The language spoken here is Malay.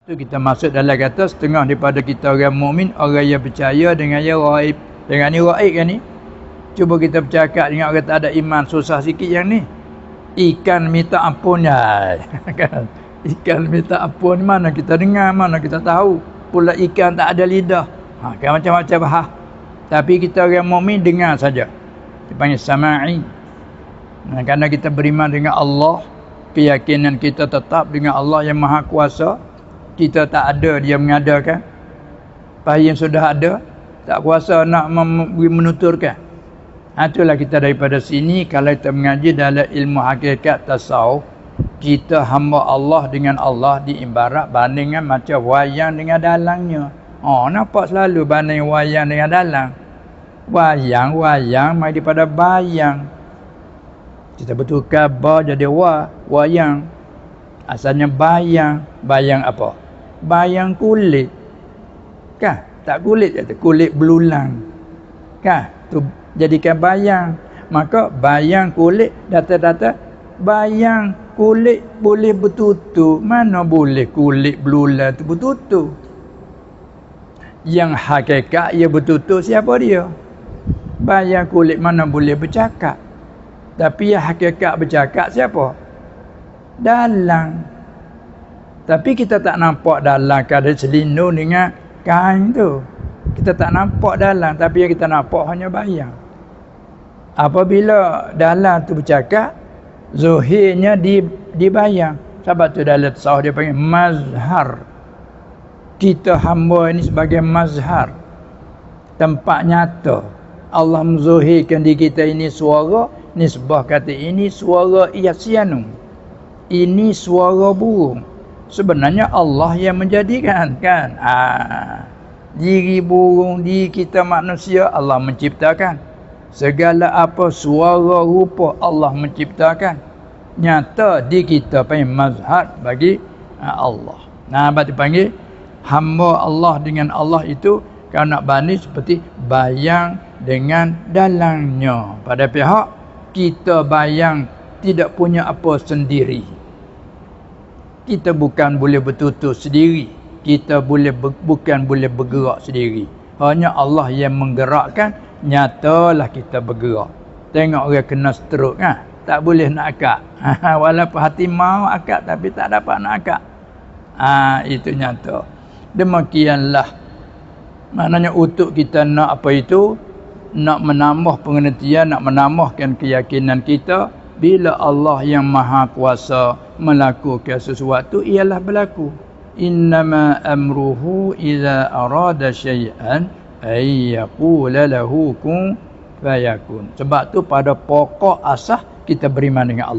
Tu kita masuk dalam kata setengah daripada kita orang mukmin, orang yang percaya dengan yang gaib. Dengan ni gaib kan ni. Cuba kita bercakap dengan orang tak ada iman, susah sikit yang ni. Ikan minta ampun ya. Kan? Ikan minta ampun mana kita dengar, mana kita tahu. Pula ikan tak ada lidah. Kan macam-macam bahas. Tapi kita orang mukmin dengar saja. Dipanggil sama'i. Kerana kita beriman dengan Allah, keyakinan kita tetap dengan Allah yang Maha Kuasa. Kita tak ada dia mengadakan. Apa yang sudah ada, tak kuasa nak menuturkan. Itulah kita daripada sini, kalau kita mengaji dalam ilmu hakikat tasawuf, kita hamba Allah dengan Allah diibarat bandingkan macam wayang dengan dalangnya. Nampak selalu banding wayang dengan dalang. Wayang mai daripada bayang. Kita betulkan ba jadi wayang. Asalnya bayang. Bayang apa? Bayang kulit. Kan? Tak kulit je, kulit belulang. Kan? Tu jadikan bayang. Maka bayang kulit, data-data bayang kulit boleh bertutur. Mana boleh kulit belulang tu bertutur? Yang hakikat ia bertutur siapa dia? Bayang kulit mana boleh bercakap. Tapi yang hakikat bercakap siapa? Dalang. Tapi kita tak nampak dalang kada selindung dengan kain tu. Kita tak nampak dalang, tapi yang kita nampak hanya bayang. Apabila dalang tu bercakap, zuhirnya dibayang. Sebab tu dalam tasawuf dia panggil mazhar. Kita hamba ini sebagai mazhar. Tempat nyata. Allah menzuhirkan di kita ini suara, nisbah kata ini suara iasianu. Ini suara burung. Sebenarnya Allah yang menjadikan kan. Diri burung, diri kita manusia Allah menciptakan. Segala apa suara rupa Allah menciptakan. Nyata di kita panggil mazhar bagi Allah. Abang dipanggil hamba Allah dengan Allah itu kalau nak banding seperti bayang dengan dalangnya. Pada pihak kita bayang tidak punya apa sendiri. Kita bukan boleh bertutur sendiri. Kita bukan boleh bergerak sendiri. Hanya Allah yang menggerakkan. Nyatalah kita bergerak. Tengok orang kena stroke kan? Tak boleh nak akak. Walaupun hati mau akak tapi tak dapat nak akak. Itu nyata. Demikianlah. Maknanya untuk kita nak apa itu? Nak menambah pengertian, nak menambahkan keyakinan kita. Bila Allah yang Maha Kuasa melakukan sesuatu, ialah berlaku. Innama amruhu iza arada syai'an ay yaqula lahu kun fayakun. Sebab tu pada pokok asas kita beriman dengan Allah.